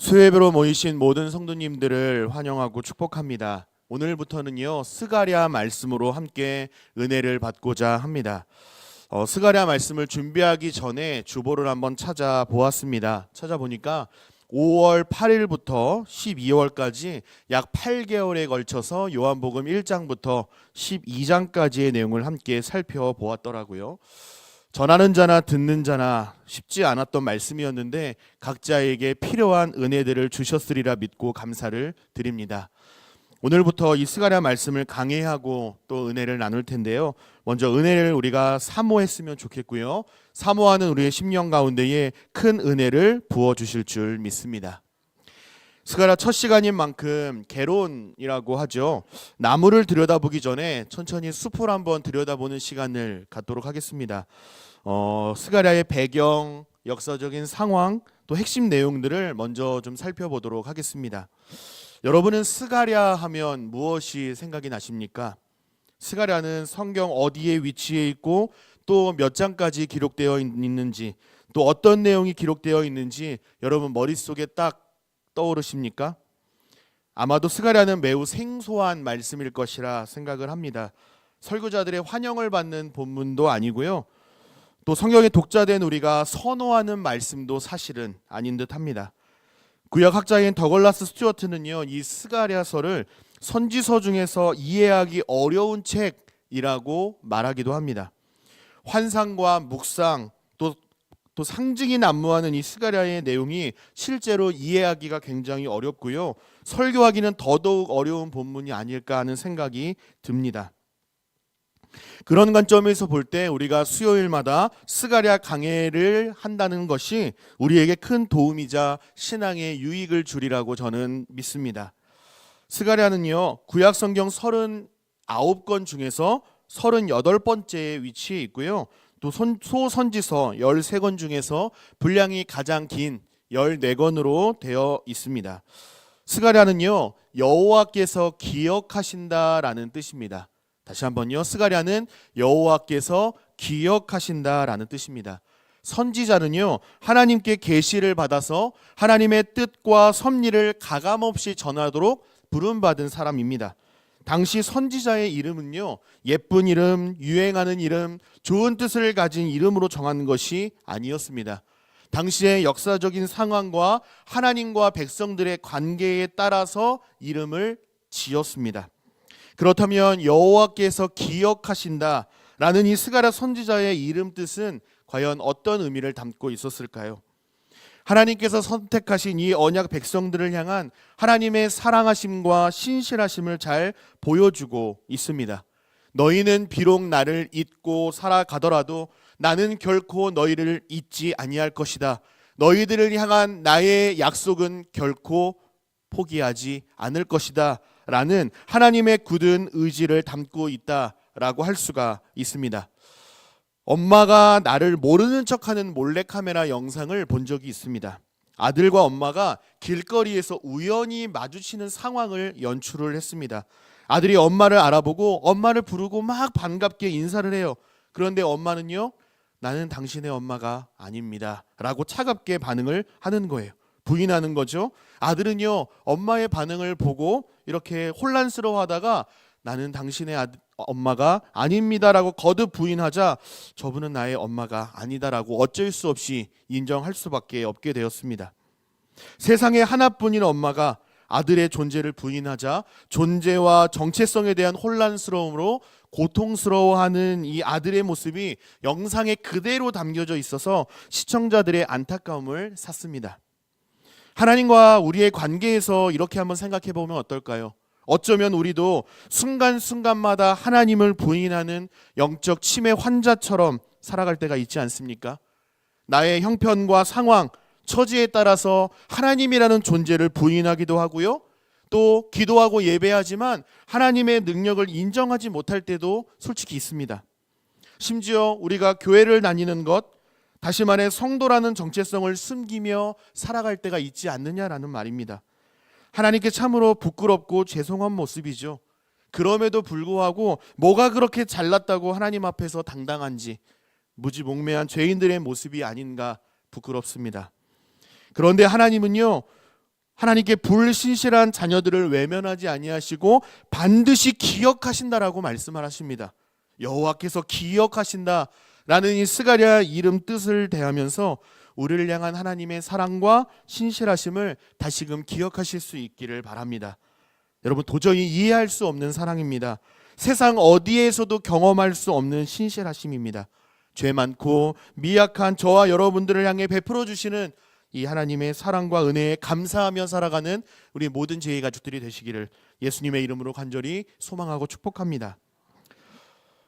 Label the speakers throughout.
Speaker 1: 수예배로 모이신 모든 성도님들을 환영하고 축복합니다. 오늘부터는요, 스가랴 말씀으로 함께 은혜를 받고자 합니다. 스가랴 말씀을 준비하기 전에 주보를 한번 찾아보았습니다. 찾아보니까 5월 8일부터 12월까지 약 8개월에 걸쳐서 요한복음 1장부터 12장까지의 내용을 함께 살펴보았더라고요. 전하는 자나 듣는 자나 쉽지 않았던 말씀이었는데 각자에게 필요한 은혜들을 주셨으리라 믿고 감사를 드립니다. 오늘부터 이 스가랴 말씀을 강해하고 또 은혜를 나눌 텐데요. 먼저 은혜를 우리가 사모했으면 좋겠고요. 사모하는 우리의 심령 가운데에 큰 은혜를 부어주실 줄 믿습니다. 스가랴 첫 시간인 만큼 개론이라고 하죠. 나무를 들여다보기 전에 천천히 숲을 한번 들여다보는 시간을 갖도록 하겠습니다. 스가랴의 배경, 역사적인 상황, 또 핵심 내용들을 먼저 좀 살펴보도록 하겠습니다. 여러분은 스가랴 하면 무엇이 생각이 나십니까? 스가랴는 성경 어디에 위치해 있고 또 몇 장까지 기록되어 있는지, 또 어떤 내용이 기록되어 있는지 여러분 머릿속에 딱 떠오르십니까? 아마도 스가랴는 매우 생소한 말씀일 것이라 생각을 합니다. 설교자들의 환영을 받는 본문도 아니고요. 또 성경의 독자된 우리가 선호하는 말씀도 사실은 아닌 듯합니다. 구약학자인 더글라스 스튜어트는요, 이 스가랴서를 선지서 중에서 이해하기 어려운 책이라고 말하기도 합니다. 환상과 묵상, 또 상징이 난무하는 이 스가랴의 내용이 실제로 이해하기가 굉장히 어렵고요. 설교하기는 더더욱 어려운 본문이 아닐까 하는 생각이 듭니다. 그런 관점에서 볼 때 우리가 수요일마다 스가랴 강해를 한다는 것이 우리에게 큰 도움이자 신앙의 유익을 주리라고 저는 믿습니다. 스가랴는요, 구약 성경 39권 중에서 38번째에 위치해 있고요. 또 소선지서 13권 중에서 분량이 가장 긴 14권으로 되어 있습니다. 스가랴는요, 여호와께서 기억하신다라는 뜻입니다. 다시 한번요, 스가랴는 여호와께서 기억하신다라는 뜻입니다. 선지자는요, 하나님께 계시를 받아서 하나님의 뜻과 섭리를 가감없이 전하도록 부름받은 사람입니다. 당시 선지자의 이름은요, 예쁜 이름, 유행하는 이름, 좋은 뜻을 가진 이름으로 정하는 것이 아니었습니다. 당시의 역사적인 상황과 하나님과 백성들의 관계에 따라서 이름을 지었습니다. 그렇다면 여호와께서 기억하신다라는 이 스가랴 선지자의 이름 뜻은 과연 어떤 의미를 담고 있었을까요? 하나님께서 선택하신 이 언약 백성들을 향한 하나님의 사랑하심과 신실하심을 잘 보여주고 있습니다. 너희는 비록 나를 잊고 살아가더라도 나는 결코 너희를 잊지 아니할 것이다. 너희들을 향한 나의 약속은 결코 포기하지 않을 것이다 라는 하나님의 굳은 의지를 담고 있다라고 할 수가 있습니다. 엄마가 나를 모르는 척하는 몰래카메라 영상을 본 적이 있습니다. 아들과 엄마가 길거리에서 우연히 마주치는 상황을 연출을 했습니다. 아들이 엄마를 알아보고 엄마를 부르고 막 반갑게 인사를 해요. 그런데 엄마는요, 나는 당신의 엄마가 아닙니다 라고 차갑게 반응을 하는 거예요. 부인하는 거죠. 아들은요, 엄마의 반응을 보고 이렇게 혼란스러워하다가 나는 당신의 엄마가 아닙니다라고 거듭 부인하자 저분은 나의 엄마가 아니다라고 어쩔 수 없이 인정할 수밖에 없게 되었습니다. 세상에 하나뿐인 엄마가 아들의 존재를 부인하자 존재와 정체성에 대한 혼란스러움으로 고통스러워하는 이 아들의 모습이 영상에 그대로 담겨져 있어서 시청자들의 안타까움을 샀습니다. 하나님과 우리의 관계에서 이렇게 한번 생각해 보면 어떨까요? 어쩌면 우리도 순간순간마다 하나님을 부인하는 영적 치매 환자처럼 살아갈 때가 있지 않습니까? 나의 형편과 상황, 처지에 따라서 하나님이라는 존재를 부인하기도 하고요. 또 기도하고 예배하지만 하나님의 능력을 인정하지 못할 때도 솔직히 있습니다. 심지어 우리가 교회를 다니는 것, 다시 말해 성도라는 정체성을 숨기며 살아갈 때가 있지 않느냐라는 말입니다. 하나님께 참으로 부끄럽고 죄송한 모습이죠. 그럼에도 불구하고 뭐가 그렇게 잘났다고 하나님 앞에서 당당한지 무지몽매한 죄인들의 모습이 아닌가 부끄럽습니다. 그런데 하나님은요, 하나님께 불신실한 자녀들을 외면하지 아니하시고 반드시 기억하신다라고 말씀을 하십니다. 여호와께서 기억하신다라는 이 스가랴 이름 뜻을 대하면서 우리를 향한 하나님의 사랑과 신실하심을 다시금 기억하실 수 있기를 바랍니다. 여러분, 도저히 이해할 수 없는 사랑입니다. 세상 어디에서도 경험할 수 없는 신실하심입니다. 죄 많고 미약한 저와 여러분들을 향해 베풀어 주시는 이 하나님의 사랑과 은혜에 감사하며 살아가는 우리 모든 제의 가족들이 되시기를 예수님의 이름으로 간절히 소망하고 축복합니다.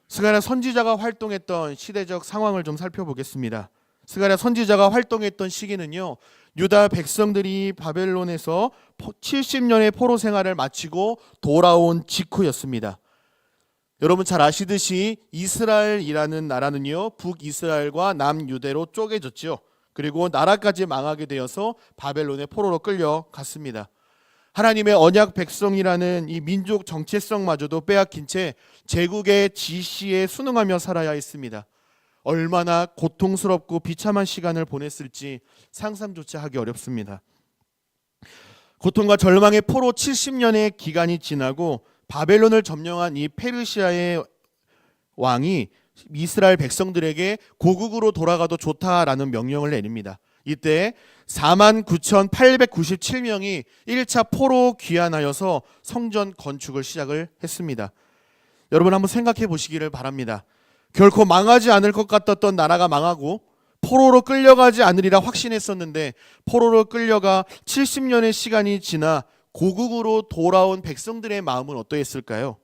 Speaker 1: 스가랴 선지자가 활동했던 시대적 상황을 좀 살펴보겠습니다. 스가랴 선지자가 활동했던 시기는요, 유다 백성들이 바벨론에서 70년의 포로 생활을 마치고 돌아온 직후였습니다. 여러분 잘 아시듯이 이스라엘이라는 나라는요, 북이스라엘과 남유대로 쪼개졌죠. 그리고 나라까지 망하게 되어서 바벨론의 포로로 끌려갔습니다. 하나님의 언약 백성이라는 이 민족 정체성마저도 빼앗긴 채 제국의 지시에 순응하며 살아야 했습니다. 얼마나 고통스럽고 비참한 시간을 보냈을지 상상조차 하기 어렵습니다. 고통과 절망의 포로 70년의 기간이 지나고 바벨론을 점령한 이 페르시아의 왕이 이스라엘 백성들에게 고국으로 돌아가도 좋다라는 명령을 내립니다. 이때 49,897명이 1차 포로 귀환하여서 성전 건축을 시작을 했습니다. 여러분 한번 생각해 보시기를 바랍니다. 결코 망하지 않을 것 같았던 나라가 망하고 포로로 끌려가지 않으리라 확신했었는데 포로로 끌려가 70년의 시간이 지나 고국으로 돌아온 백성들의 마음은 어떠했을까요?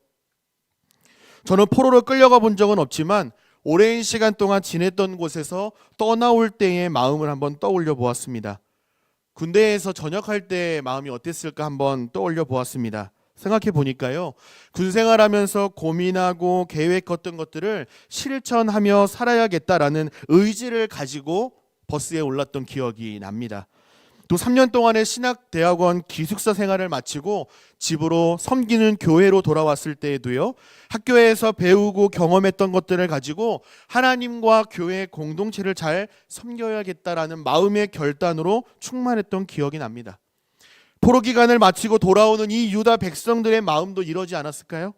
Speaker 1: 저는 포로로 끌려가 본 적은 없지만 오랜 시간 동안 지냈던 곳에서 떠나올 때의 마음을 한번 떠올려 보았습니다. 군대에서 전역할 때의 마음이 어땠을까 한번 떠올려 보았습니다. 생각해 보니까요, 군생활하면서 고민하고 계획했던 것들을 실천하며 살아야겠다라는 의지를 가지고 버스에 올랐던 기억이 납니다. 또 3년 동안의 신학대학원 기숙사 생활을 마치고 집으로 섬기는 교회로 돌아왔을 때에도요, 학교에서 배우고 경험했던 것들을 가지고 하나님과 교회 공동체를 잘 섬겨야겠다라는 마음의 결단으로 충만했던 기억이 납니다. 포로 기간을 마치고 돌아오는 이 유다 백성들의 마음도 이러지 않았을까요?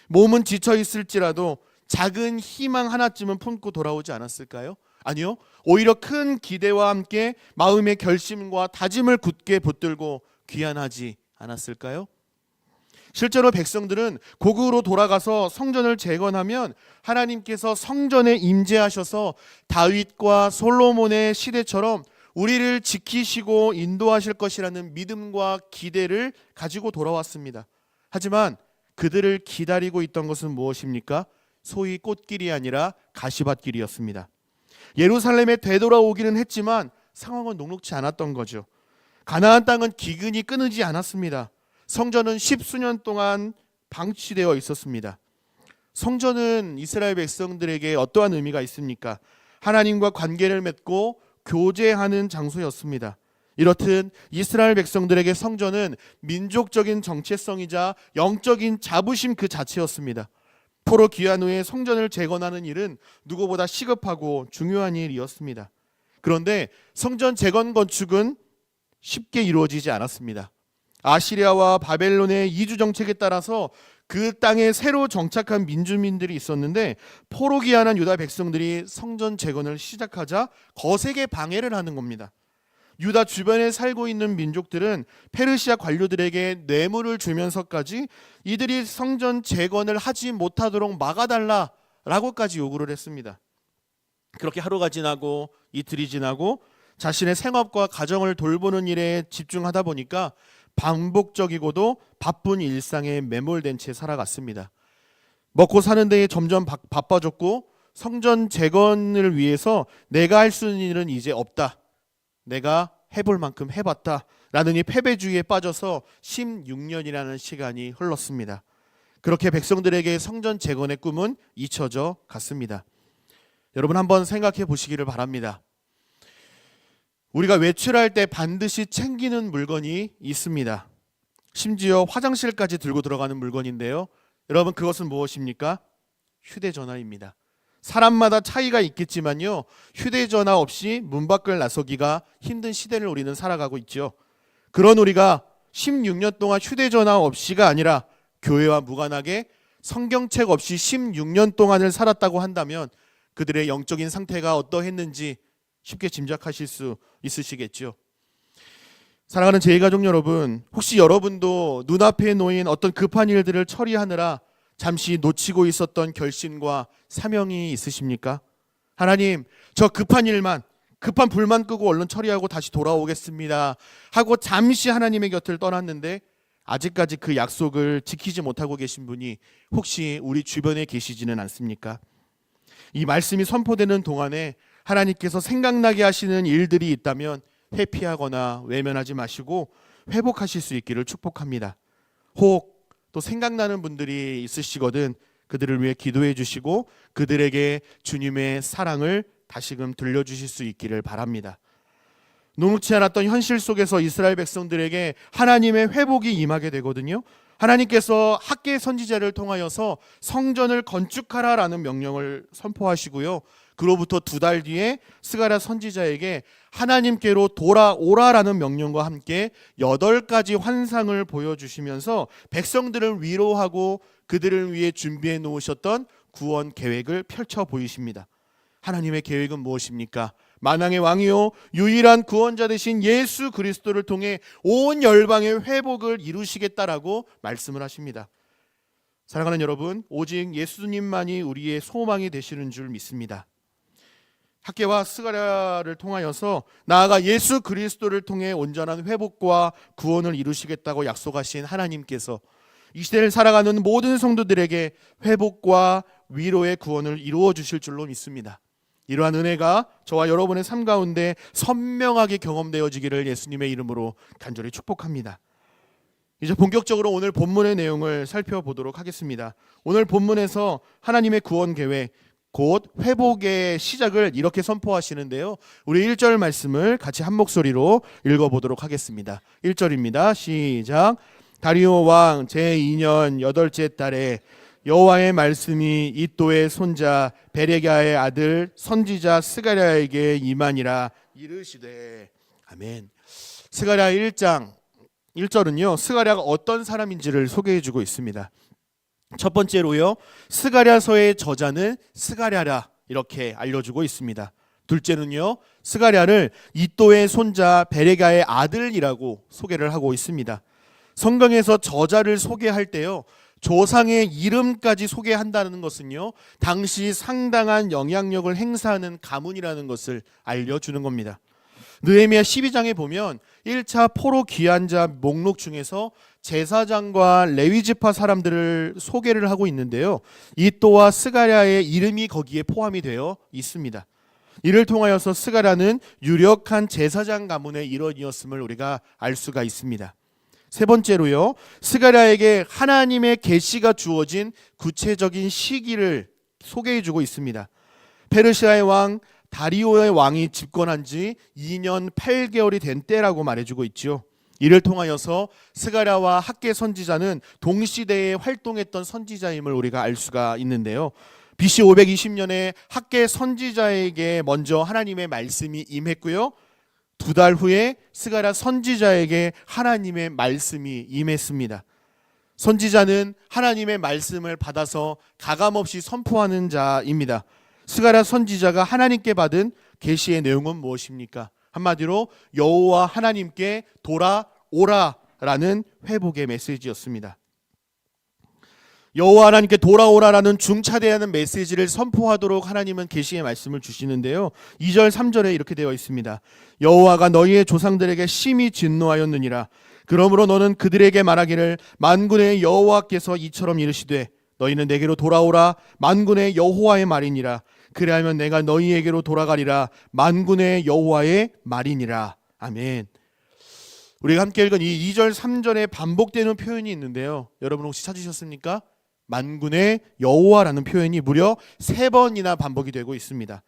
Speaker 1: 몸은 지쳐 있을지라도 작은 희망 하나쯤은 품고 돌아오지 않았을까요? 아니요, 오히려 큰 기대와 함께 마음의 결심과 다짐을 굳게 붙들고 귀환하지 않았을까요? 실제로 백성들은 고국으로 돌아가서 성전을 재건하면 하나님께서 성전에 임재하셔서 다윗과 솔로몬의 시대처럼 우리를 지키시고 인도하실 것이라는 믿음과 기대를 가지고 돌아왔습니다. 하지만 그들을 기다리고 있던 것은 무엇입니까? 소위 꽃길이 아니라 가시밭길이었습니다. 예루살렘에 되돌아오기는 했지만 상황은 녹록지 않았던 거죠. 가나안 땅은 기근이 끊이지 않았습니다. 성전은 10수년 동안 방치되어 있었습니다. 성전은 이스라엘 백성들에게 어떠한 의미가 있습니까? 하나님과 관계를 맺고 교제하는 장소였습니다. 이렇듯 이스라엘 백성들에게 성전은 민족적인 정체성이자 영적인 자부심 그 자체였습니다. 포로 귀환 후에 성전을 재건하는 일은 누구보다 시급하고 중요한 일이었습니다. 그런데 성전 재건 건축은 쉽게 이루어지지 않았습니다. 아시리아와 바벨론의 이주 정책에 따라서 그 땅에 새로 정착한 민주민들이 있었는데 포로 귀환한 유다 백성들이 성전 재건을 시작하자 거세게 방해를 하는 겁니다. 유다 주변에 살고 있는 민족들은 페르시아 관료들에게 뇌물을 주면서까지 이들이 성전 재건을 하지 못하도록 막아달라라고까지 요구를 했습니다. 그렇게 하루가 지나고 이틀이 지나고 자신의 생업과 가정을 돌보는 일에 집중하다 보니까 반복적이고도 바쁜 일상에 매몰된 채 살아갔습니다. 먹고 사는 데에 점점 바빠졌고 성전 재건을 위해서 내가 할 수 있는 일은 이제 없다. 내가 해볼 만큼 해봤다 라는 이 패배주의에 빠져서 16년이라는 시간이 흘렀습니다. 그렇게 백성들에게 성전 재건의 꿈은 잊혀져 갔습니다. 여러분 한번 생각해 보시기를 바랍니다. 우리가 외출할 때 반드시 챙기는 물건이 있습니다. 심지어 화장실까지 들고 들어가는 물건인데요. 여러분 그것은 무엇입니까? 휴대전화입니다. 사람마다 차이가 있겠지만요, 휴대전화 없이 문 밖을 나서기가 힘든 시대를 우리는 살아가고 있죠. 그런 우리가 16년 동안 휴대전화 없이가 아니라 교회와 무관하게 성경책 없이 16년 동안을 살았다고 한다면 그들의 영적인 상태가 어떠했는지 쉽게 짐작하실 수 있으시겠죠. 사랑하는 제2가족 여러분, 혹시 여러분도 눈앞에 놓인 어떤 급한 일들을 처리하느라 잠시 놓치고 있었던 결심과 사명이 있으십니까? 하나님, 저 급한 일만, 급한 불만 끄고 얼른 처리하고 다시 돌아오겠습니다 하고 잠시 하나님의 곁을 떠났는데 아직까지 그 약속을 지키지 못하고 계신 분이 혹시 우리 주변에 계시지는 않습니까? 이 말씀이 선포되는 동안에 하나님께서 생각나게 하시는 일들이 있다면 회피하거나 외면하지 마시고 회복하실 수 있기를 축복합니다. 혹 또 생각나는 분들이 있으시거든 그들을 위해 기도해 주시고 그들에게 주님의 사랑을 다시금 들려주실 수 있기를 바랍니다. 녹록지 않았던 현실 속에서 이스라엘 백성들에게 하나님의 회복이 임하게 되거든요. 하나님께서 학개 선지자를 통하여서 성전을 건축하라라는 명령을 선포하시고요. 그로부터 2달 뒤에 스가랴 선지자에게 하나님께로 돌아오라라는 명령과 함께 8가지 환상을 보여주시면서 백성들을 위로하고 그들을 위해 준비해 놓으셨던 구원 계획을 펼쳐 보이십니다. 하나님의 계획은 무엇입니까? 만왕의 왕이요 유일한 구원자 되신 예수 그리스도를 통해 온 열방의 회복을 이루시겠다라고 말씀을 하십니다. 사랑하는 여러분, 오직 예수님만이 우리의 소망이 되시는 줄 믿습니다. 학개와 스가랴를 통하여서 나아가 예수 그리스도를 통해 온전한 회복과 구원을 이루시겠다고 약속하신 하나님께서 이 시대를 살아가는 모든 성도들에게 회복과 위로의 구원을 이루어 주실 줄로 믿습니다. 이러한 은혜가 저와 여러분의 삶 가운데 선명하게 경험되어지기를 예수님의 이름으로 간절히 축복합니다. 이제 본격적으로 오늘 본문의 내용을 살펴보도록 하겠습니다. 오늘 본문에서 하나님의 구원 계획, 곧 회복의 시작을 이렇게 선포하시는데요. 우리 1절 말씀을 같이 한 목소리로 읽어보도록 하겠습니다. 1절입니다. 시작. 다리오 왕 제2년 8째 달에 여호와의 말씀이 이도의 손자 베레기야의 아들 선지자 스가랴에게 임하니라. 이르시되. 아멘. 스가랴 1장 1절은요 스가랴가 어떤 사람인지를 소개해주고 있습니다. 첫 번째로요 스가랴서의 저자는 스가랴라 이렇게 알려주고 있습니다. 둘째는요 스가랴를 이도의 손자 베레기야의 아들이라고 소개를 하고 있습니다. 성경에서 저자를 소개할 때요 조상의 이름까지 소개한다는 것은요 당시 상당한 영향력을 행사하는 가문이라는 것을 알려주는 겁니다. 느헤미야 12장에 보면 1차 포로 귀환자 목록 중에서 제사장과 레위지파 사람들을 소개를 하고 있는데요. 이또와 스가랴의 이름이 거기에 포함이 되어 있습니다. 이를 통하여서 스가랴는 유력한 제사장 가문의 일원이었음을 우리가 알 수가 있습니다. 세 번째로요. 스가랴에게 하나님의 계시가 주어진 구체적인 시기를 소개해 주고 있습니다. 페르시아의 왕 다리오의 왕이 집권한 지 2년 8개월이 된 때라고 말해주고 있죠. 이를 통하여서 스가랴와 학개 선지자는 동시대에 활동했던 선지자임을 우리가 알 수가 있는데요. BC 520년에 학개 선지자에게 먼저 하나님의 말씀이 임했고요. 2달 후에 스가랴 선지자에게 하나님의 말씀이 임했습니다. 선지자는 하나님의 말씀을 받아서 가감없이 선포하는 자입니다. 스가랴 선지자가 하나님께 받은 계시의 내용은 무엇입니까? 한마디로 여호와 하나님께 돌아오라라는 회복의 메시지였습니다. 여호와 하나님께 돌아오라라는 중차대하는 메시지를 선포하도록 하나님은 계시의 말씀을 주시는데요. 2절 3절에 이렇게 되어 있습니다. 여호와가 너희의 조상들에게 심히 진노하였느니라. 그러므로 너는 그들에게 말하기를 만군의 여호와께서 이처럼 이르시되 너희는 내게로 돌아오라. 만군의 여호와의 말이니라. 그리하면 내가 너희에게로 돌아가리라. 만군의 여호와의 말이니라. 아멘. 우리가 함께 읽은 이 2절 3절에 반복되는 표현이 있는데요. 여러분 혹시 찾으셨습니까? 만군의 여호와라는 표현이 무려 3번이나 반복이 되고 있습니다.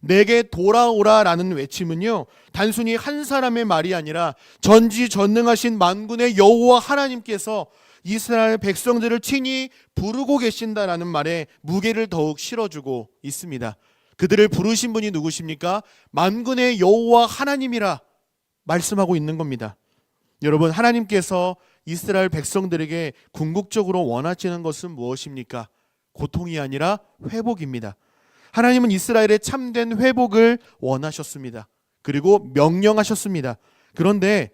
Speaker 1: 내게 돌아오라라는 외침은요 단순히 한 사람의 말이 아니라 전지전능하신 만군의 여호와 하나님께서 이스라엘 백성들을 친히 부르고 계신다라는 말에 무게를 더욱 실어주고 있습니다. 그들을 부르신 분이 누구십니까? 만군의 여호와 하나님이라 말씀하고 있는 겁니다. 여러분, 하나님께서 이스라엘 백성들에게 궁극적으로 원하시는 것은 무엇입니까? 고통이 아니라 회복입니다. 하나님은 이스라엘의 참된 회복을 원하셨습니다. 그리고 명령하셨습니다. 그런데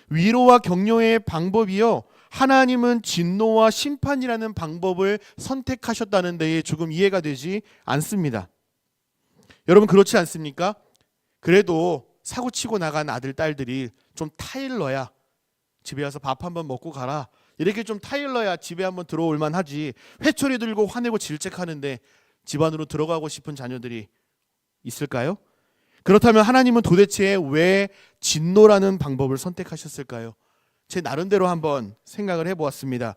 Speaker 1: 위로와 격려의 방법이요, 하나님은 진노와 심판이라는 방법을 선택하셨다는 데에 조금 이해가 되지 않습니다. 여러분, 그렇지 않습니까? 그래도 사고치고 나간 아들 딸들이 좀 타일러야 집에 와서 밥 한번 먹고 가라, 이렇게 좀 타일러야 집에 한번 들어올 만하지, 회초리 들고 화내고 질책하는데 집 안으로 들어가고 싶은 자녀들이 있을까요? 그렇다면 하나님은 도대체 왜 진노라는 방법을 선택하셨을까요? 제 나름대로 한번 생각을 해보았습니다.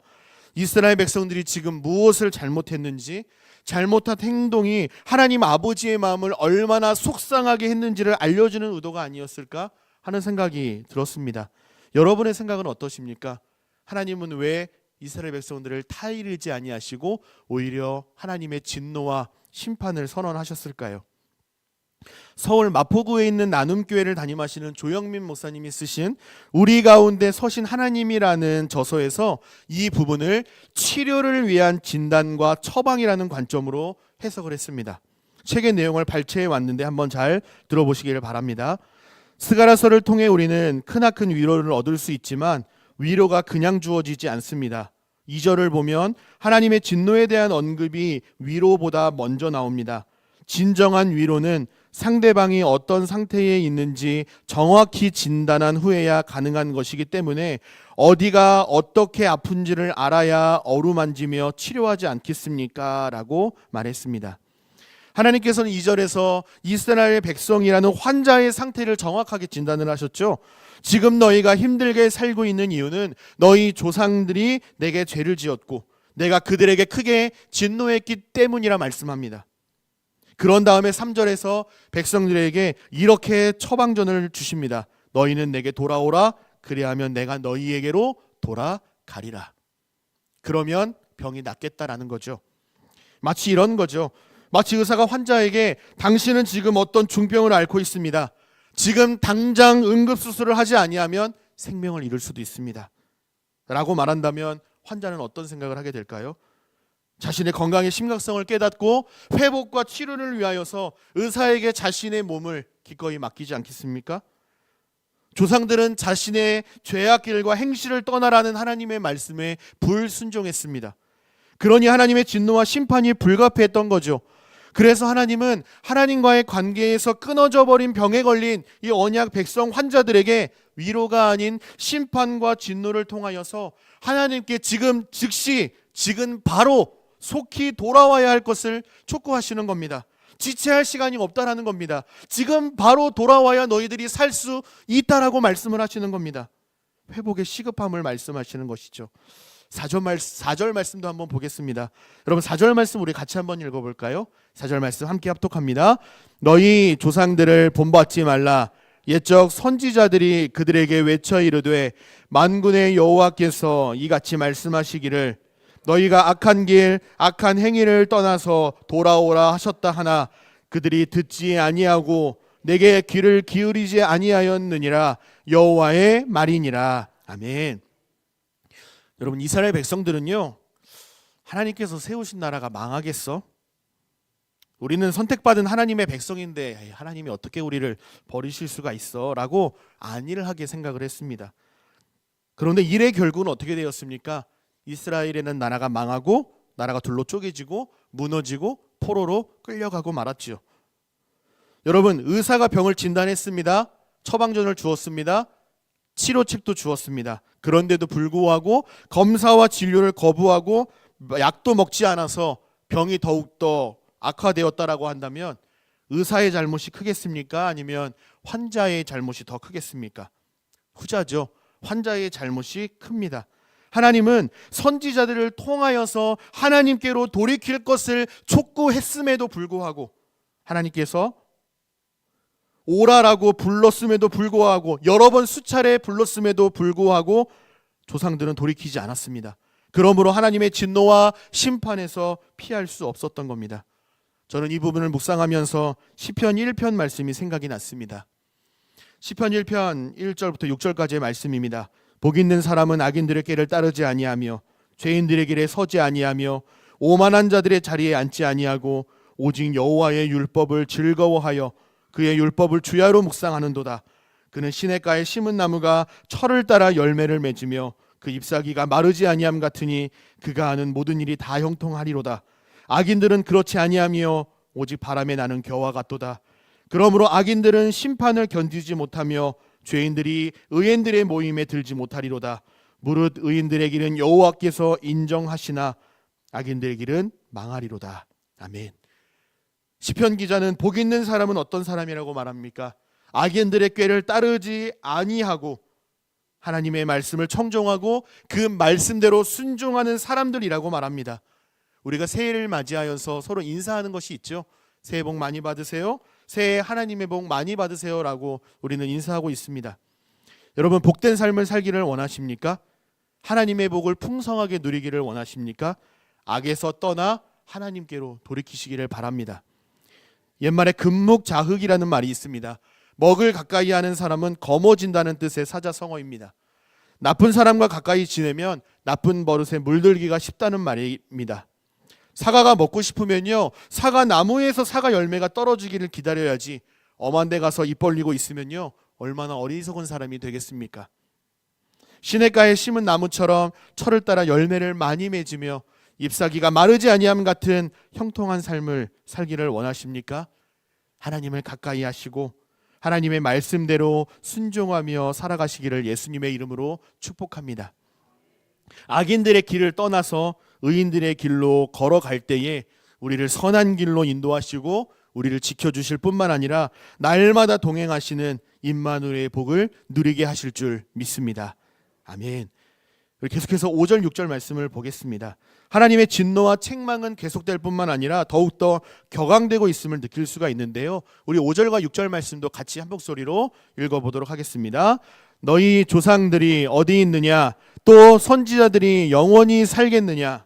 Speaker 1: 이스라엘 백성들이 지금 무엇을 잘못했는지, 잘못한 행동이 하나님 아버지의 마음을 얼마나 속상하게 했는지를 알려주는 의도가 아니었을까 하는 생각이 들었습니다. 여러분의 생각은 어떠십니까? 하나님은 왜 이스라엘 백성들을 타이르지 아니하시고 오히려 하나님의 진노와 심판을 선언하셨을까요? 서울 마포구에 있는 나눔교회를 담임하시는 조영민 목사님이 쓰신 우리 가운데 서신 하나님이라는 저서에서 이 부분을 치료를 위한 진단과 처방이라는 관점으로 해석을 했습니다. 책의 내용을 발췌해 왔는데 한번 잘 들어보시기를 바랍니다. 스가랴서를 통해 우리는 크나큰 위로를 얻을 수 있지만 위로가 그냥 주어지지 않습니다. 2절을 보면 하나님의 진노에 대한 언급이 위로보다 먼저 나옵니다. 진정한 위로는 상대방이 어떤 상태에 있는지 정확히 진단한 후에야 가능한 것이기 때문에 어디가 어떻게 아픈지를 알아야 어루만지며 치료하지 않겠습니까? 라고 말했습니다. 하나님께서는 2절에서 이스라엘 백성이라는 환자의 상태를 정확하게 진단을 하셨죠. 지금 너희가 힘들게 살고 있는 이유는 너희 조상들이 내게 죄를 지었고 내가 그들에게 크게 진노했기 때문이라 말씀합니다. 그런 다음에 3절에서 백성들에게 이렇게 처방전을 주십니다. 너희는 내게 돌아오라. 그리하면 내가 너희에게로 돌아가리라. 그러면 병이 낫겠다라는 거죠. 마치 이런 거죠. 마치 의사가 환자에게 당신은 지금 어떤 중병을 앓고 있습니다. 지금 당장 응급수술을 하지 아니하면 생명을 잃을 수도 있습니다. 라고 말한다면 환자는 어떤 생각을 하게 될까요? 자신의 건강의 심각성을 깨닫고 회복과 치료를 위하여서 의사에게 자신의 몸을 기꺼이 맡기지 않겠습니까? 조상들은 자신의 죄악길과 행실을 떠나라는 하나님의 말씀에 불순종했습니다. 그러니 하나님의 진노와 심판이 불가피했던 거죠. 그래서 하나님은 하나님과의 관계에서 끊어져 버린 병에 걸린 이 언약 백성 환자들에게 위로가 아닌 심판과 진노를 통하여서 하나님께 지금 즉시, 지금 바로 속히 돌아와야 할 것을 촉구하시는 겁니다. 지체할 시간이 없다라는 겁니다. 지금 바로 돌아와야 너희들이 살 수 있다라고 말씀을 하시는 겁니다. 회복의 시급함을 말씀하시는 것이죠. 4절 말씀도 한번 보겠습니다. 여러분, 4절 말씀 우리 같이 한번 읽어볼까요? 4절 말씀 함께 합독합니다. 너희 조상들을 본받지 말라. 옛적 선지자들이 그들에게 외쳐 이르되 만군의 여호와께서 이같이 말씀하시기를 너희가 악한 길 악한 행위를 떠나서 돌아오라 하셨다 하나 그들이 듣지 아니하고 내게 귀를 기울이지 아니하였느니라. 여호와의 말이니라. 아멘. 여러분, 이스라엘 백성들은요, 하나님께서 세우신 나라가 망하겠어? 우리는 선택받은 하나님의 백성인데 하나님이 어떻게 우리를 버리실 수가 있어? 라고 안일하게 생각을 했습니다. 그런데 일의 결국은 어떻게 되었습니까? 이스라엘에는 나라가 망하고 나라가 둘로 쪼개지고 무너지고 포로로 끌려가고 말았죠. 여러분, 의사가 병을 진단했습니다. 처방전을 주었습니다. 치료책도 주었습니다. 그런데도 불구하고 검사와 진료를 거부하고 약도 먹지 않아서 병이 더욱더 악화되었다라고 한다면 의사의 잘못이 크겠습니까? 아니면 환자의 잘못이 더 크겠습니까? 후자죠. 환자의 잘못이 큽니다. 하나님은 선지자들을 통하여서 하나님께로 돌이킬 것을 촉구했음에도 불구하고 하나님께서 오라라고 불렀음에도 불구하고 여러 번 수차례 불렀음에도 불구하고 조상들은 돌이키지 않았습니다. 그러므로 하나님의 진노와 심판에서 피할 수 없었던 겁니다. 저는 이 부분을 묵상하면서 시편 1편 말씀이 생각이 났습니다. 시편 1편 1절부터 6절까지의 말씀입니다. 복 있는 사람은 악인들의 길을 따르지 아니하며 죄인들의 길에 서지 아니하며 오만한 자들의 자리에 앉지 아니하고 오직 여호와의 율법을 즐거워하여 그의 율법을 주야로 묵상하는도다. 그는 시냇가에 심은 나무가 철을 따라 열매를 맺으며 그 잎사귀가 마르지 아니함 같으니 그가 하는 모든 일이 다 형통하리로다. 악인들은 그렇지 아니하며 오직 바람에 나는 겨와 같도다. 그러므로 악인들은 심판을 견디지 못하며 죄인들이 의인들의 모임에 들지 못하리로다. 무릇 의인들의 길은 여호와께서 인정하시나 악인들의 길은 망하리로다. 아멘. 시편 기자는 복 있는 사람은 어떤 사람이라고 말합니까? 악인들의 꾀를 따르지 아니하고 하나님의 말씀을 청종하고 그 말씀대로 순종하는 사람들이라고 말합니다. 우리가 새해를 맞이하여서 서로 인사하는 것이 있죠. 새해 복 많이 받으세요. 새해 하나님의 복 많이 받으세요 라고 우리는 인사하고 있습니다. 여러분, 복된 삶을 살기를 원하십니까? 하나님의 복을 풍성하게 누리기를 원하십니까? 악에서 떠나 하나님께로 돌이키시기를 바랍니다. 옛말에 금묵자흑이라는 말이 있습니다. 먹을 가까이 하는 사람은 거머진다는 뜻의 사자성어입니다. 나쁜 사람과 가까이 지내면 나쁜 버릇에 물들기가 쉽다는 말입니다. 사과가 먹고 싶으면요, 사과 나무에서 사과 열매가 떨어지기를 기다려야지 엄한 데 가서 입 벌리고 있으면요 얼마나 어리석은 사람이 되겠습니까? 시냇가에 심은 나무처럼 철을 따라 열매를 많이 맺으며 잎사귀가 마르지 아니함 같은 형통한 삶을 살기를 원하십니까? 하나님을 가까이 하시고 하나님의 말씀대로 순종하며 살아가시기를 예수님의 이름으로 축복합니다. 악인들의 길을 떠나서 의인들의 길로 걸어갈 때에 우리를 선한 길로 인도하시고 우리를 지켜주실 뿐만 아니라 날마다 동행하시는 임마누엘의 복을 누리게 하실 줄 믿습니다. 아멘. 계속해서 5절 6절 말씀을 보겠습니다. 하나님의 진노와 책망은 계속될 뿐만 아니라 더욱더 격앙되고 있음을 느낄 수가 있는데요. 우리 5절과 6절 말씀도 같이 한 목소리로 읽어보도록 하겠습니다. 너희 조상들이 어디 있느냐? 또 선지자들이 영원히 살겠느냐?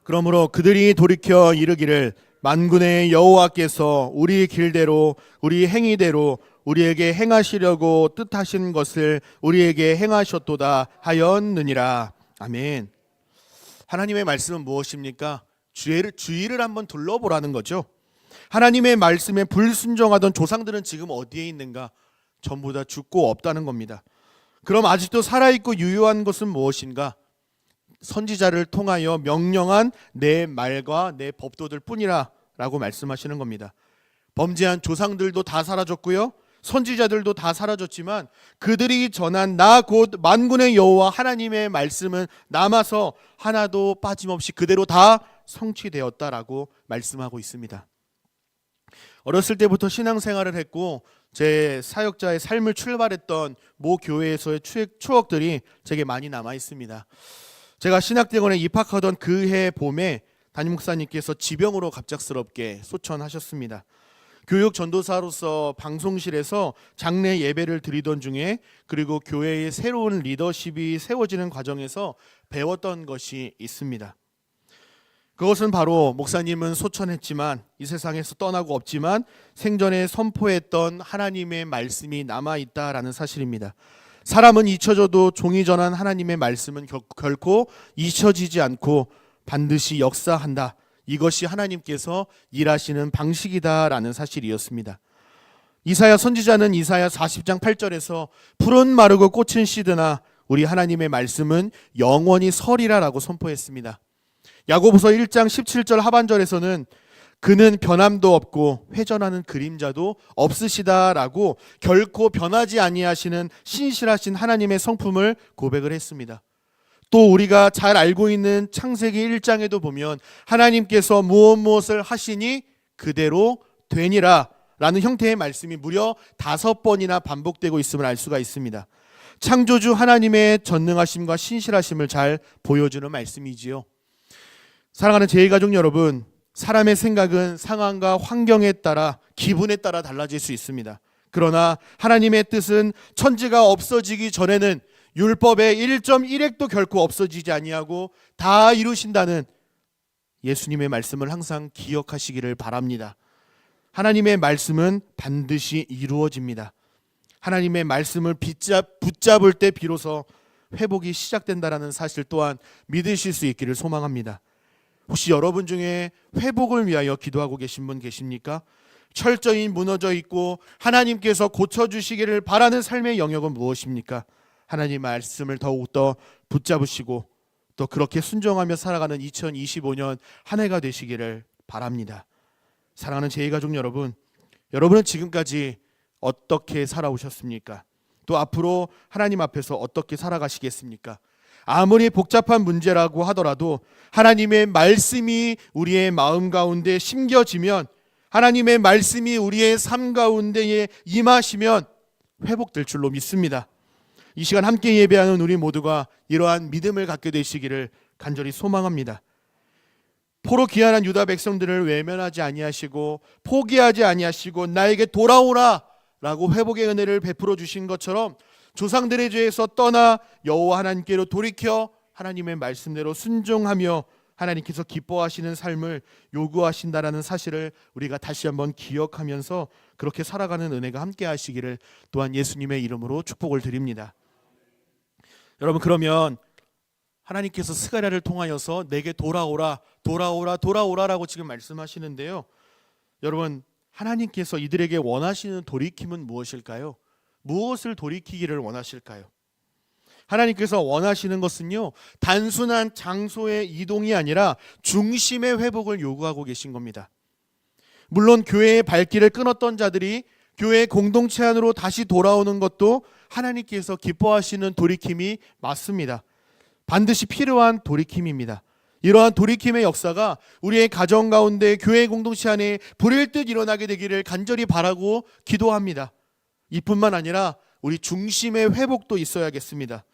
Speaker 1: 그러므로 그들이 돌이켜 이르기를 만군의 여호와께서 우리 길대로 우리 행위대로 우리에게 행하시려고 뜻하신 것을 우리에게 행하셨도다 하였느니라. 아멘. 하나님의 말씀은 무엇입니까? 주의를 한번 둘러보라는 거죠. 하나님의 말씀에 불순종하던 조상들은 지금 어디에 있는가? 전부 다 죽고 없다는 겁니다. 그럼 아직도 살아있고 유효한 것은 무엇인가? 선지자를 통하여 명령한 내 말과 내 법도들 뿐이라 라고 말씀하시는 겁니다. 범죄한 조상들도 다 사라졌고요, 선지자들도 다 사라졌지만 그들이 전한 나 곧 만군의 여호와 하나님의 말씀은 남아서 하나도 빠짐없이 그대로 다 성취되었다라고 말씀하고 있습니다. 어렸을 때부터 신앙생활을 했고 제 사역자의 삶을 출발했던 모 교회에서의 추억들이 제게 많이 남아 있습니다. 제가 신학대학원에 입학하던 그해 봄에 담임 목사님께서 지병으로 갑작스럽게 소천하셨습니다. 교육 전도사로서 방송실에서 장례 예배를 드리던 중에 그리고 교회의 새로운 리더십이 세워지는 과정에서 배웠던 것이 있습니다. 그것은 바로 목사님은 소천했지만 이 세상에서 떠나고 없지만 생전에 선포했던 하나님의 말씀이 남아있다라는 사실입니다. 사람은 잊혀져도 종이 전한 하나님의 말씀은 결코 잊혀지지 않고 반드시 역사한다. 이것이 하나님께서 일하시는 방식이다라는 사실이었습니다. 이사야 선지자는 이사야 40장 8절에서 푸른 마르고 꽃은 시드나 우리 하나님의 말씀은 영원히 서리라라고 선포했습니다. 야고보서 1장 17절 하반절에서는 그는 변함도 없고 회전하는 그림자도 없으시다라고 결코 변하지 아니하시는 신실하신 하나님의 성품을 고백을 했습니다. 또 우리가 잘 알고 있는 창세기 1장에도 보면 하나님께서 무엇을 하시니 그대로 되니라 라는 형태의 말씀이 무려 5번이나 반복되고 있음을 알 수가 있습니다. 창조주 하나님의 전능하심과 신실하심을 잘 보여주는 말씀이지요. 사랑하는 제1가족 여러분, 사람의 생각은 상황과 환경에 따라 기분에 따라 달라질 수 있습니다. 그러나 하나님의 뜻은 천지가 없어지기 전에는 율법의 1.1획도 결코 없어지지 아니하고 다 이루신다는 예수님의 말씀을 항상 기억하시기를 바랍니다. 하나님의 말씀은 반드시 이루어집니다. 하나님의 말씀을 붙잡을 때 비로소 회복이 시작된다라는 사실 또한 믿으실 수 있기를 소망합니다. 혹시 여러분 중에 회복을 위하여 기도하고 계신 분 계십니까? 철저히 무너져 있고 하나님께서 고쳐주시기를 바라는 삶의 영역은 무엇입니까? 하나님 말씀을 더욱더 붙잡으시고 또 그렇게 순종하며 살아가는 2025년 한 해가 되시기를 바랍니다. 사랑하는 제2가족 여러분, 여러분은 지금까지 어떻게 살아오셨습니까? 또 앞으로 하나님 앞에서 어떻게 살아가시겠습니까? 아무리 복잡한 문제라고 하더라도 하나님의 말씀이 우리의 마음 가운데 심겨지면, 하나님의 말씀이 우리의 삶 가운데에 임하시면 회복될 줄로 믿습니다. 이 시간 함께 예배하는 우리 모두가 이러한 믿음을 갖게 되시기를 간절히 소망합니다. 포로 귀환한 유다 백성들을 외면하지 아니하시고 포기하지 아니하시고 나에게 돌아오라 라고 회복의 은혜를 베풀어 주신 것처럼 조상들의 죄에서 떠나 여호와 하나님께로 돌이켜 하나님의 말씀대로 순종하며 하나님께서 기뻐하시는 삶을 요구하신다라는 사실을 우리가 다시 한번 기억하면서 그렇게 살아가는 은혜가 함께 하시기를 또한 예수님의 이름으로 축복을 드립니다. 여러분, 그러면 하나님께서 스가랴를 통하여서 내게 돌아오라 돌아오라 돌아오라라고 지금 말씀하시는데요, 여러분, 하나님께서 이들에게 원하시는 돌이킴은 무엇일까요? 무엇을 돌이키기를 원하실까요? 하나님께서 원하시는 것은요, 단순한 장소의 이동이 아니라 중심의 회복을 요구하고 계신 겁니다. 물론 교회의 발길을 끊었던 자들이 교회 공동체 안으로 다시 돌아오는 것도 하나님께서 기뻐하시는 돌이킴이 맞습니다. 반드시 필요한 돌이킴입니다. 이러한 돌이킴의 역사가 우리의 가정 가운데 교회 공동체 안에 불일 듯 일어나게 되기를 간절히 바라고 기도합니다. 이뿐만 아니라 우리 중심의 회복도 있어야겠습니다.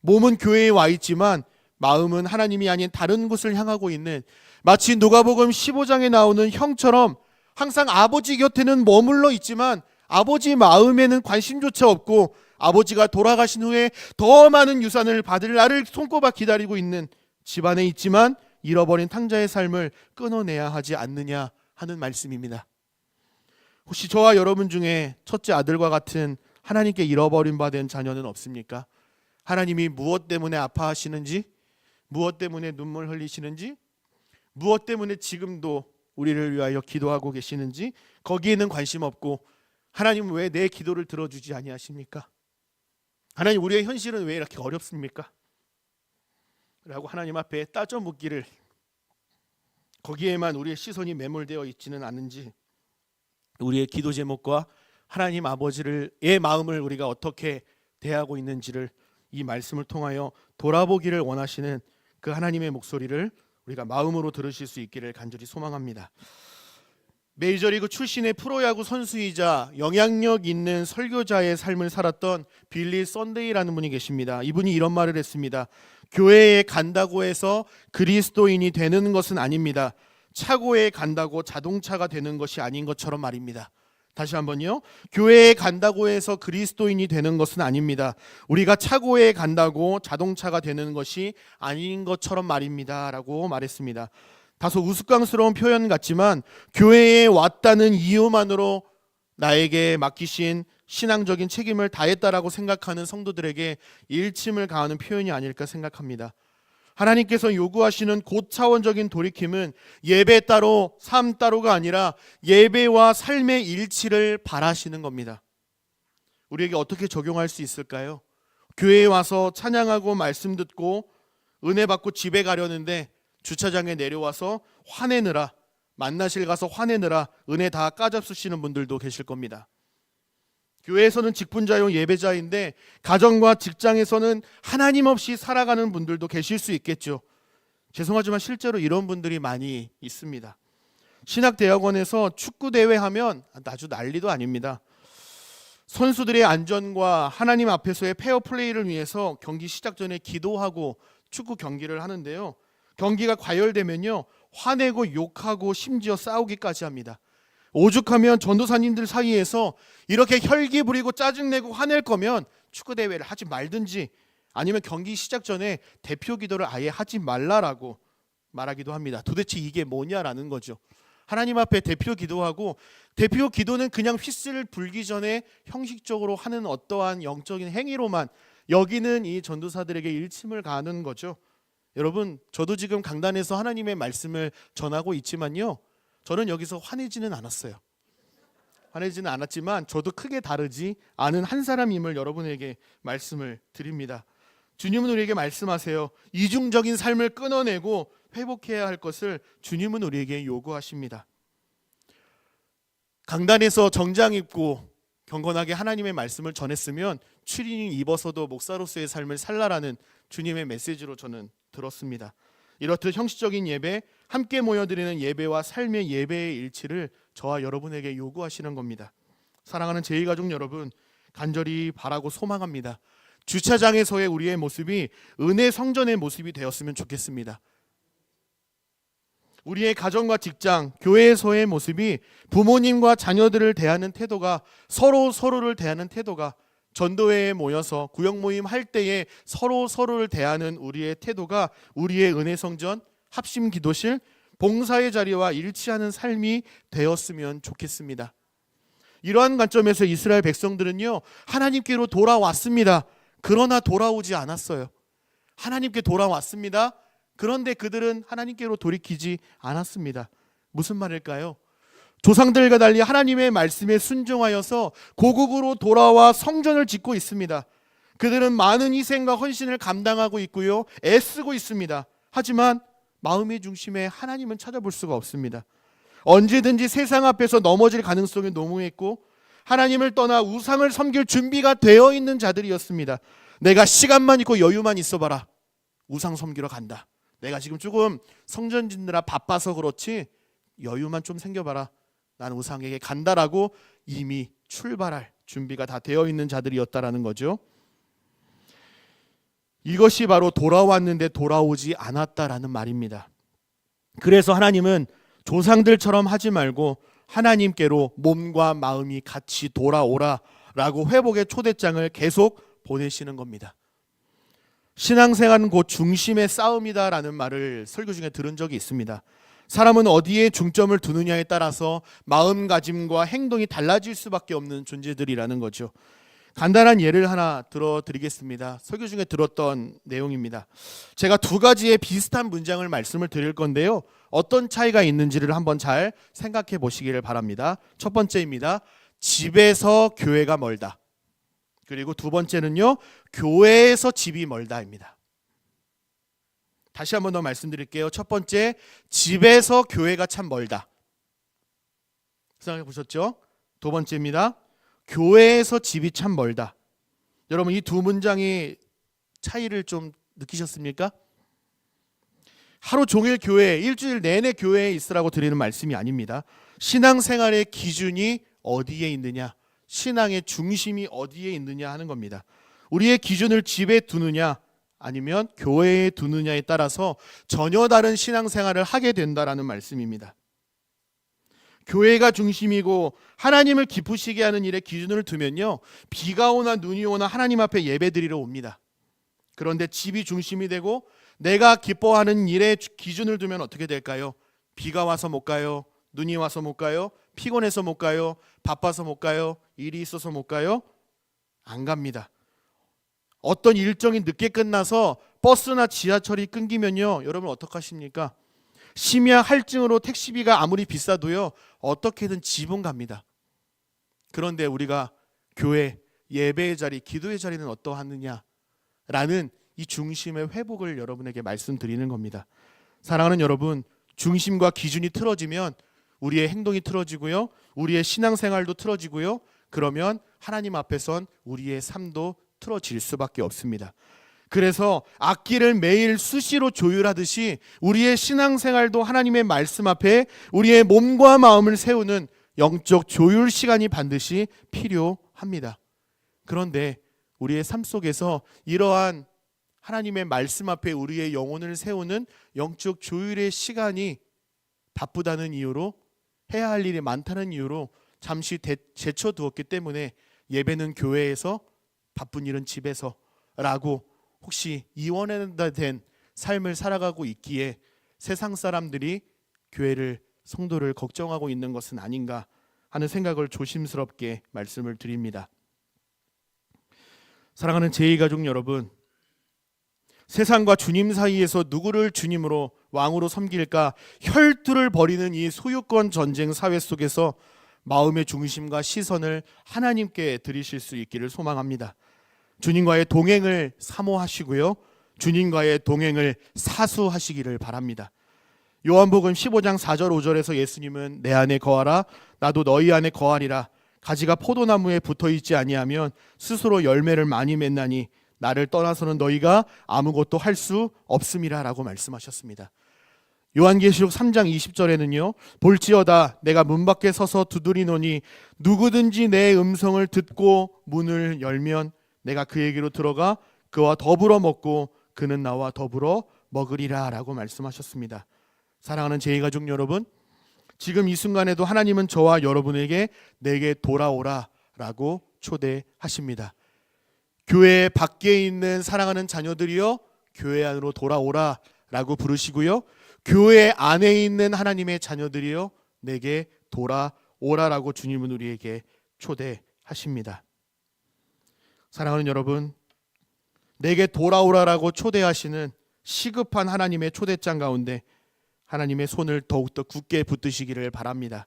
Speaker 1: 몸은 교회에 와 있지만 마음은 하나님이 아닌 다른 곳을 향하고 있는, 마치 누가복음 15장에 나오는 형처럼 항상 아버지 곁에는 머물러 있지만 아버지 마음에는 관심조차 없고 아버지가 돌아가신 후에 더 많은 유산을 받을 날을 손꼽아 기다리고 있는 집안에 있지만 잃어버린 탕자의 삶을 끊어내야 하지 않느냐 하는 말씀입니다. 혹시 저와 여러분 중에 첫째 아들과 같은 하나님께 잃어버린 바 된 자녀는 없습니까? 하나님이 무엇 때문에 아파하시는지, 무엇 때문에 눈물 흘리시는지, 무엇 때문에 지금도 우리를 위하여 기도하고 계시는지 거기에는 관심 없고, 하나님은 왜 내 기도를 들어주지 아니하십니까? 하나님, 우리의 현실은 왜 이렇게 어렵습니까? 라고 하나님 앞에 따져 묻기를, 거기에만 우리의 시선이 매몰되어 있지는 않은지, 우리의 기도 제목과 하나님 아버지의 마음을 우리가 어떻게 대하고 있는지를 이 말씀을 통하여 돌아보기를 원하시는 그 하나님의 목소리를 우리가 마음으로 들으실 수 있기를 간절히 소망합니다. 메이저리그 출신의 프로야구 선수이자 영향력 있는 설교자의 삶을 살았던 빌리 썬데이라는 분이 계십니다. 이분이 이런 말을 했습니다. 교회에 간다고 해서 그리스도인이 되는 것은 아닙니다. 차고에 간다고 자동차가 되는 것이 아닌 것처럼 말입니다. 다시 한번요. 교회에 간다고 해서 그리스도인이 되는 것은 아닙니다. 우리가 차고에 간다고 자동차가 되는 것이 아닌 것처럼 말입니다 라고 말했습니다. 다소 우스꽝스러운 표현 같지만 교회에 왔다는 이유만으로 나에게 맡기신 신앙적인 책임을 다했다라고 생각하는 성도들에게 일침을 가하는 표현이 아닐까 생각합니다. 하나님께서 요구하시는 고차원적인 돌이킴은 예배 따로 삶 따로가 아니라 예배와 삶의 일치를 바라시는 겁니다. 우리에게 어떻게 적용할 수 있을까요? 교회에 와서 찬양하고 말씀 듣고 은혜 받고 집에 가려는데 주차장에 내려와서 화내느라, 만나실 가서 화내느라 은혜 다 까잡수시는 분들도 계실 겁니다. 교회에서는 직분자요 예배자인데 가정과 직장에서는 하나님 없이 살아가는 분들도 계실 수 있겠죠. 죄송하지만 실제로 이런 분들이 많이 있습니다. 신학대학원에서 축구대회 하면 아주 난리도 아닙니다. 선수들의 안전과 하나님 앞에서의 페어플레이를 위해서 경기 시작 전에 기도하고 축구 경기를 하는데요, 경기가 과열되면요 화내고 욕하고 심지어 싸우기까지 합니다. 오죽하면 전도사님들 사이에서 이렇게 혈기 부리고 짜증내고 화낼 거면 축구대회를 하지 말든지, 아니면 경기 시작 전에 대표 기도를 아예 하지 말라라고 말하기도 합니다. 도대체 이게 뭐냐라는 거죠. 하나님 앞에 대표 기도하고, 대표 기도는 그냥 휘슬 불기 전에 형식적으로 하는 어떠한 영적인 행위로만 여기는 이 전도사들에게 일침을 가하는 거죠. 여러분, 저도 지금 강단에서 하나님의 말씀을 전하고 있지만요, 저는 여기서 화내지는 않았어요. 화내지는 않았지만 저도 크게 다르지 않은 한 사람임을 여러분에게 말씀을 드립니다. 주님은 우리에게 말씀하세요. 이중적인 삶을 끊어내고 회복해야 할 것을 주님은 우리에게 요구하십니다. 강단에서 정장 입고 경건하게 하나님의 말씀을 전했으면 추리닝 입어서도 목사로서의 삶을 살라라는 주님의 메시지로 저는 들었습니다. 이렇듯 형식적인 예배, 함께 모여드리는 예배와 삶의 예배의 일치를 저와 여러분에게 요구하시는 겁니다. 사랑하는 제2가족 여러분, 간절히 바라고 소망합니다. 주차장에서의 우리의 모습이 은혜 성전의 모습이 되었으면 좋겠습니다. 우리의 가정과 직장, 교회에서의 모습이 부모님과 자녀들을 대하는 태도가, 서로를 대하는 태도가, 전도회에 모여서 구역 모임 할 때에 서로를 대하는 우리의 태도가 우리의 은혜 성전, 합심 기도실, 봉사의 자리와 일치하는 삶이 되었으면 좋겠습니다. 이러한 관점에서 이스라엘 백성들은요, 하나님께로 돌아왔습니다. 그러나 돌아오지 않았어요. 하나님께 돌아왔습니다. 그런데 그들은 하나님께로 돌이키지 않았습니다. 무슨 말일까요? 조상들과 달리 하나님의 말씀에 순종하여서 고국으로 돌아와 성전을 짓고 있습니다. 그들은 많은 희생과 헌신을 감당하고 있고요, 애쓰고 있습니다. 하지만 마음의 중심에 하나님은 찾아볼 수가 없습니다. 언제든지 세상 앞에서 넘어질 가능성이 너무했고, 하나님을 떠나 우상을 섬길 준비가 되어 있는 자들이었습니다. 내가 시간만 있고 여유만 있어봐라, 우상 섬기러 간다. 내가 지금 조금 성전 짓느라 바빠서 그렇지 여유만 좀 생겨봐라, 나는 우상에게 간다라고 이미 출발할 준비가 다 되어 있는 자들이었다라는 거죠. 이것이 바로 돌아왔는데 돌아오지 않았다라는 말입니다. 그래서 하나님은 조상들처럼 하지 말고 하나님께로 몸과 마음이 같이 돌아오라라고 회복의 초대장을 계속 보내시는 겁니다. 신앙생활은 곧 중심의 싸움이다라는 말을 설교 중에 들은 적이 있습니다. 사람은 어디에 중점을 두느냐에 따라서 마음가짐과 행동이 달라질 수밖에 없는 존재들이라는 거죠. 간단한 예를 하나 들어드리겠습니다. 설교 중에 들었던 내용입니다. 제가 두 가지의 비슷한 문장을 말씀을 드릴 건데요, 어떤 차이가 있는지를 한번 잘 생각해 보시기를 바랍니다. 첫 번째입니다. 집에서 교회가 멀다. 그리고 두 번째는요, 교회에서 집이 멀다입니다. 다시 한번 더 말씀드릴게요. 첫 번째, 집에서 교회가 참 멀다. 생각해 보셨죠? 두 번째입니다. 교회에서 집이 참 멀다. 여러분, 이 두 문장의 차이를 좀 느끼셨습니까? 하루 종일 교회, 일주일 내내 교회에 있으라고 드리는 말씀이 아닙니다. 신앙생활의 기준이 어디에 있느냐, 신앙의 중심이 어디에 있느냐 하는 겁니다. 우리의 기준을 집에 두느냐 아니면 교회에 두느냐에 따라서 전혀 다른 신앙생활을 하게 된다라는 말씀입니다. 교회가 중심이고 하나님을 기쁘시게 하는 일에 기준을 두면요, 비가 오나 눈이 오나 하나님 앞에 예배드리러 옵니다. 그런데 집이 중심이 되고 내가 기뻐하는 일에 기준을 두면 어떻게 될까요? 비가 와서 못 가요, 눈이 와서 못 가요, 피곤해서 못 가요, 바빠서 못 가요, 일이 있어서 못 가요? 안 갑니다. 어떤 일정이 늦게 끝나서 버스나 지하철이 끊기면요, 여러분 어떡하십니까? 심야 할증으로 택시비가 아무리 비싸도요, 어떻게든 집은 갑니다. 그런데 우리가 교회, 예배의 자리, 기도의 자리는 어떠하느냐라는 이 중심의 회복을 여러분에게 말씀드리는 겁니다. 사랑하는 여러분, 중심과 기준이 틀어지면 우리의 행동이 틀어지고요, 우리의 신앙생활도 틀어지고요, 그러면 하나님 앞에선 우리의 삶도 틀어질 수밖에 없습니다. 그래서 악기를 매일 수시로 조율하듯이 우리의 신앙생활도 하나님의 말씀 앞에 우리의 몸과 마음을 세우는 영적 조율 시간이 반드시 필요합니다. 그런데 우리의 삶 속에서 이러한 하나님의 말씀 앞에 우리의 영혼을 세우는 영적 조율의 시간이 바쁘다는 이유로 해야 할 일이 많다는 이유로 잠시 제쳐두었기 때문에 예배는 교회에서, 바쁜 일은 집에서 라고 혹시 이원된 삶을 살아가고 있기에 세상 사람들이 교회를, 성도를 걱정하고 있는 것은 아닌가 하는 생각을 조심스럽게 말씀을 드립니다. 사랑하는 제2가족 여러분, 세상과 주님 사이에서 누구를 주님으로, 왕으로 섬길까 혈투를 벌이는 이 소유권 전쟁 사회 속에서 마음의 중심과 시선을 하나님께 드리실 수 있기를 소망합니다. 주님과의 동행을 사모하시고요, 주님과의 동행을 사수하시기를 바랍니다. 요한복음 15장 4절 5절에서 예수님은 내 안에 거하라 나도 너희 안에 거하리라. 가지가 포도나무에 붙어있지 아니하면 스스로 열매를 많이 맺나니 나를 떠나서는 너희가 아무것도 할 수 없음이라 라고 말씀하셨습니다. 요한계시록 3장 20절에는요, 볼지어다 내가 문 밖에 서서 두드리노니 누구든지 내 음성을 듣고 문을 열면 내가 그에게로 들어가 그와 더불어 먹고 그는 나와 더불어 먹으리라 라고 말씀하셨습니다. 사랑하는 제2가족 여러분, 지금 이 순간에도 하나님은 저와 여러분에게 내게 돌아오라 라고 초대하십니다. 교회 밖에 있는 사랑하는 자녀들이여 교회 안으로 돌아오라 라고 부르시고요, 교회 안에 있는 하나님의 자녀들이여 내게 돌아오라 라고 주님은 우리에게 초대하십니다. 사랑하는 여러분, 내게 돌아오라 라고 초대하시는 시급한 하나님의 초대장 가운데 하나님의 손을 더욱더 굳게 붙드시기를 바랍니다.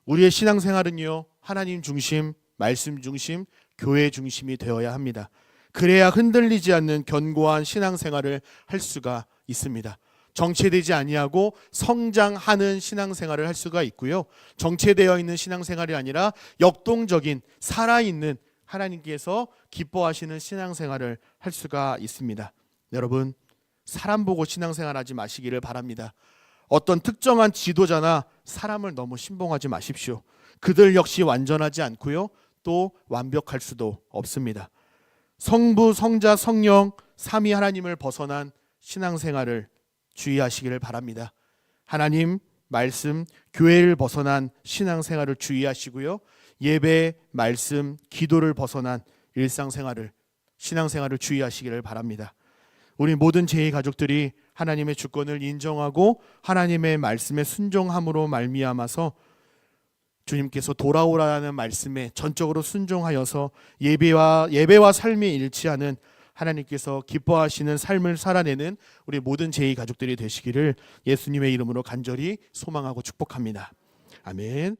Speaker 1: 우리의 신앙생활은요, 하나님 중심, 말씀 중심, 교회 중심이 되어야 합니다. 그래야 흔들리지 않는 견고한 신앙생활을 할 수가 있습니다. 정체되지 아니하고 성장하는 신앙생활을 할 수가 있고요, 정체되어 있는 신앙생활이 아니라 역동적인 살아있는 하나님께서 기뻐하시는 신앙생활을 할 수가 있습니다. 여러분, 사람 보고 신앙생활하지 마시기를 바랍니다. 어떤 특정한 지도자나 사람을 너무 신봉하지 마십시오. 그들 역시 완전하지 않고요, 또 완벽할 수도 없습니다. 성부, 성자, 성령 삼위 하나님을 벗어난 신앙생활을 주의하시기를 바랍니다. 하나님, 말씀, 교회를 벗어난 신앙생활을 주의하시고요, 예배, 말씀, 기도를 벗어난 일상생활을, 신앙생활을 주의하시기를 바랍니다. 우리 모든 제2가족들이 하나님의 주권을 인정하고 하나님의 말씀에 순종함으로 말미암아서 주님께서 돌아오라는 말씀에 전적으로 순종하여서 예배와 삶이 일치하는 하나님께서 기뻐하시는 삶을 살아내는 우리 모든 제2가족들이 되시기를 예수님의 이름으로 간절히 소망하고 축복합니다. 아멘.